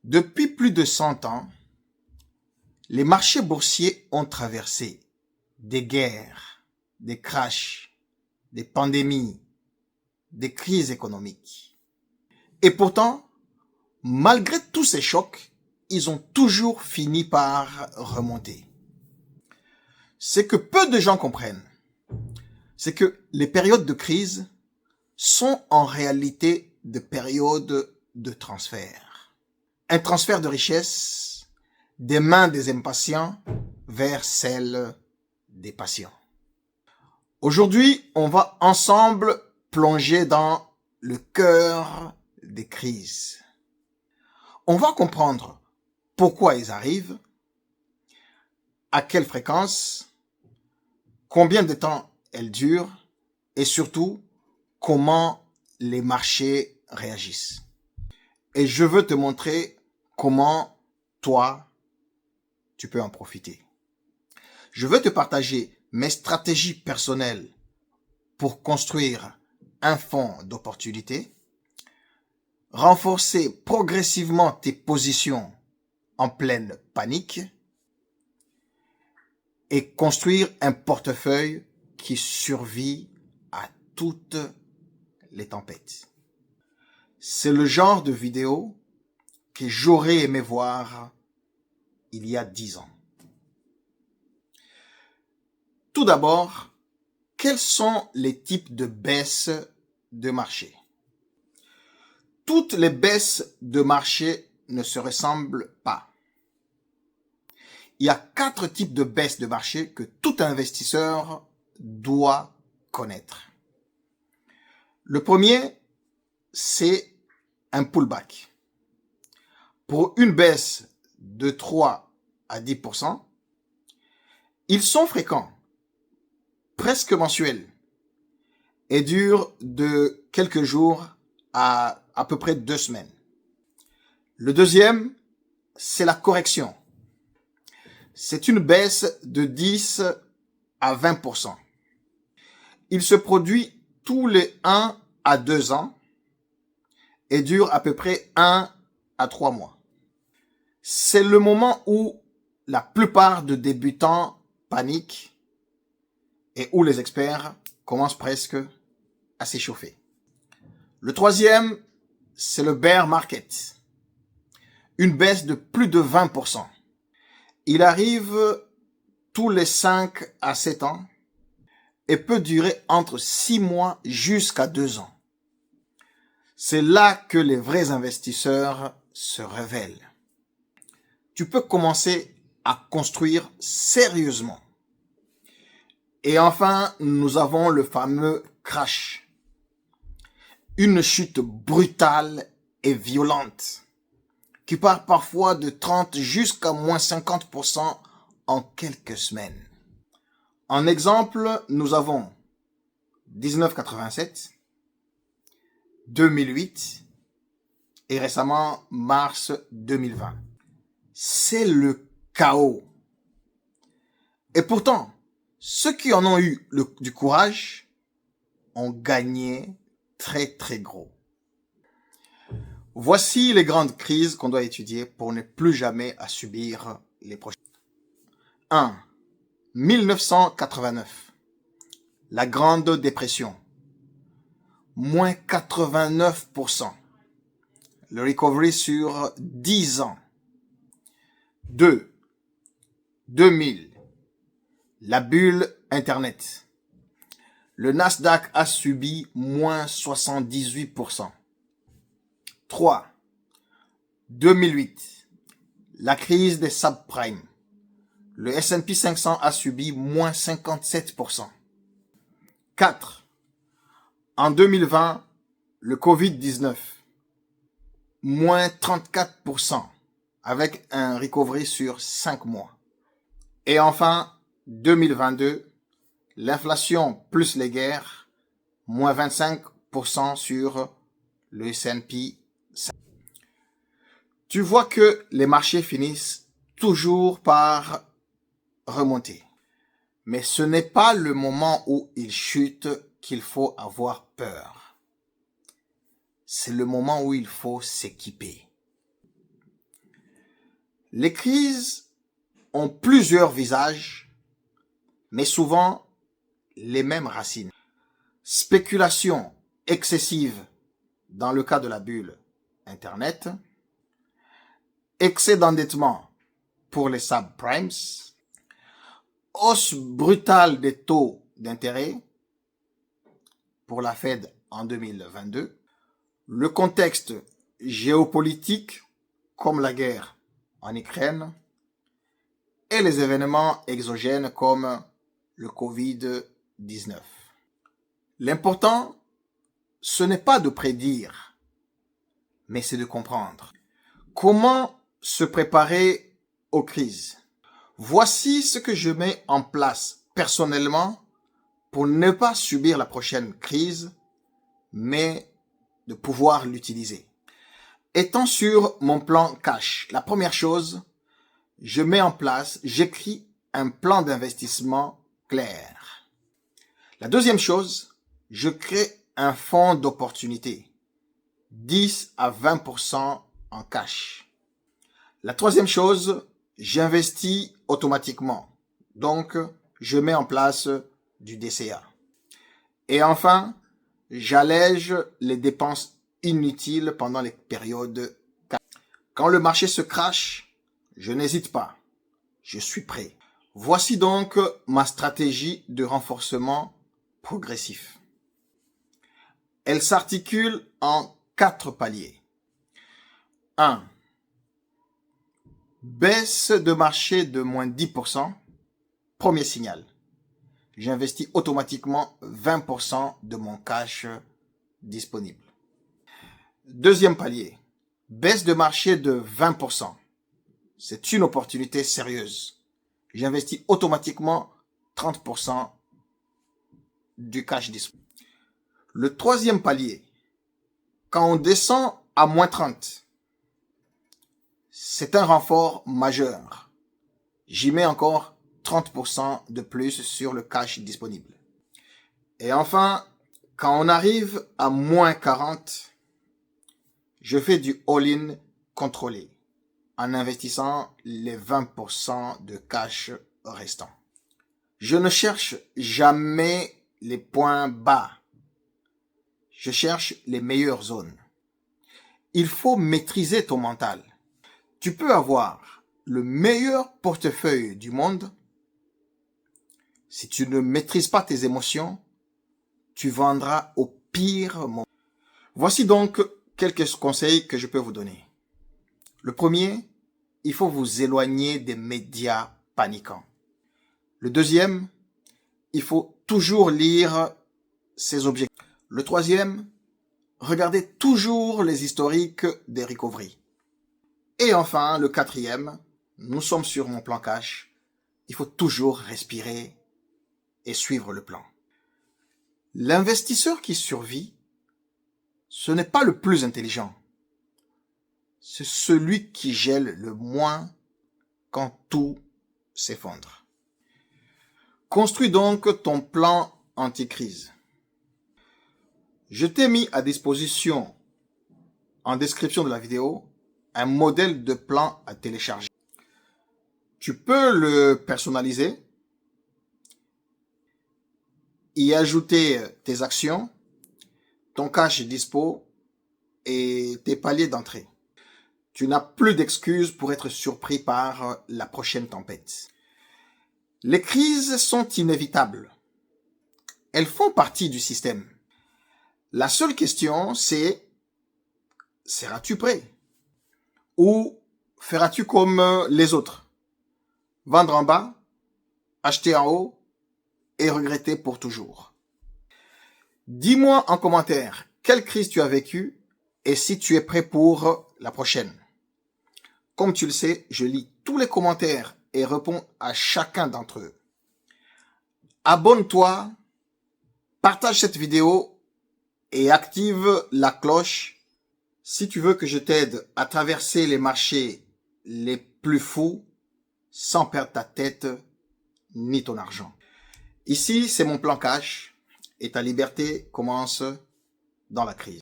Depuis plus de 100 ans, les marchés boursiers ont traversé des guerres, des crashs, des pandémies, des crises économiques. Et pourtant, malgré tous ces chocs, ils ont toujours fini par remonter. Ce que peu de gens comprennent, c'est que les périodes de crise sont en réalité des périodes de transfert. Un transfert de richesse des mains des impatients vers celles des patients. Aujourd'hui, on va ensemble plonger dans le cœur des crises. On va comprendre pourquoi ils arrivent, à quelle fréquence, combien de temps elles durent et surtout comment les marchés réagissent. Et je veux te montrer comment toi, tu peux en profiter. Je veux te partager mes stratégies personnelles pour construire un fonds d'opportunité, renforcer progressivement tes positions en pleine panique et construire un portefeuille qui survit à toutes les tempêtes. C'est le genre de vidéo que j'aurais aimé voir il y a 10 ans. Tout d'abord, quels sont les types de baisses de marché? Toutes les baisses de marché ne se ressemblent pas. Il y a 4 types de baisses de marché que tout investisseur doit connaître. Le premier, c'est un pullback. Pour une baisse de 3 à 10%, ils sont fréquents, presque mensuels, et durent de quelques jours à peu près 2 semaines. Le deuxième, c'est la correction. C'est une baisse de 10 à 20%. Il se produit tous les 1 à 2 ans et dure à peu près 1 à 3 mois. C'est le moment où la plupart de débutants paniquent et où les experts commencent presque à s'échauffer. Le troisième, c'est le bear market. Une baisse de plus de 20%. Il arrive tous les 5 à 7 ans et peut durer entre 6 mois jusqu'à 2 ans. C'est là que les vrais investisseurs se révèlent. Tu peux commencer à construire sérieusement. Et enfin, nous avons le fameux crash. Une chute brutale et violente qui part parfois de 30 jusqu'à moins 50% en quelques semaines. En exemple, nous avons 1987, 2008 et récemment mars 2020. C'est le chaos. Et pourtant, ceux qui en ont eu du courage ont gagné très très gros. Voici les grandes crises qu'on doit étudier pour ne plus jamais à subir les prochaines. 1. 1989. La Grande Dépression. Moins 89%. Le recovery sur 10 ans. 2. 2000. La bulle Internet. Le Nasdaq a subi moins 78%. 3. 2008. La crise des subprimes. Le S&P 500 a subi moins 57%. 4. En 2020, le Covid-19. Moins 34% avec un recovery sur 5 mois. Et enfin, 2022, l'inflation plus les guerres, moins 25% sur le S&P 500. Tu vois que les marchés finissent toujours par remonter. Mais ce n'est pas le moment où ils chutent qu'il faut avoir peur. C'est le moment où il faut s'équiper. Les crises ont plusieurs visages, mais souvent les mêmes racines. Spéculation excessive dans le cas de la bulle Internet, excès d'endettement pour les subprimes, hausse brutale des taux d'intérêt pour la Fed en 2022, le contexte géopolitique comme la guerre en Ukraine et les événements exogènes comme le Covid-19. L'important, ce n'est pas de prédire, mais c'est de comprendre. Comment se préparer aux crises? Voici ce que je mets en place personnellement pour ne pas subir la prochaine crise, mais de pouvoir l'utiliser. Étant sur mon plan cash, la première chose, je mets en place, j'écris un plan d'investissement clair. La deuxième chose, je crée un fonds d'opportunité, 10 à 20% en cash. La troisième chose, j'investis automatiquement. Donc, je mets en place du DCA. Et enfin, j'allège les dépenses inutiles pendant les périodes. Quand le marché se crache, je n'hésite pas. Je suis prêt. Voici donc ma stratégie de renforcement progressif. Elle s'articule en 4 paliers. 1. Baisse de marché de moins 10%. Premier signal. J'investis automatiquement 20% de mon cash disponible. Deuxième palier. Baisse de marché de 20%. C'est une opportunité sérieuse. J'investis automatiquement 30% du cash disponible. Le troisième palier. Quand on descend à moins 30, c'est un renfort majeur. J'y mets encore 30% de plus sur le cash disponible. Et enfin, quand on arrive à moins 40, je fais du all-in contrôlé en investissant les 20% de cash restants. Je ne cherche jamais les points bas. Je cherche les meilleures zones. Il faut maîtriser ton mental. Tu peux avoir le meilleur portefeuille du monde. Si tu ne maîtrises pas tes émotions, tu vendras au pire moment. Voici donc quelques conseils que je peux vous donner. Le premier, il faut vous éloigner des médias paniquants. Le deuxième, il faut toujours lire ses objectifs. Le troisième, regardez toujours les historiques des recoveries. Et enfin, le quatrième, nous sommes sur mon plan cash, il faut toujours respirer et suivre le plan. L'investisseur qui survit, ce n'est pas le plus intelligent. C'est celui qui gèle le moins quand tout s'effondre. Construis donc ton plan anti-crise. Je t'ai mis à disposition, en description de la vidéo, un modèle de plan à télécharger. Tu peux le personnaliser, y ajouter tes actions, ton cash dispo et tes paliers d'entrée. Tu n'as plus d'excuses pour être surpris par la prochaine tempête. Les crises sont inévitables. Elles font partie du système. La seule question, c'est, seras-tu prêt? Ou feras-tu comme les autres? Vendre en bas, acheter en haut et regretter pour toujours. Dis-moi en commentaire quelle crise tu as vécue et si tu es prêt pour la prochaine. Comme tu le sais, je lis tous les commentaires et réponds à chacun d'entre eux. Abonne-toi, partage cette vidéo et active la cloche si tu veux que je t'aide à traverser les marchés les plus fous sans perdre ta tête ni ton argent. Ici, c'est mon plan cash et ta liberté commence dans la crise.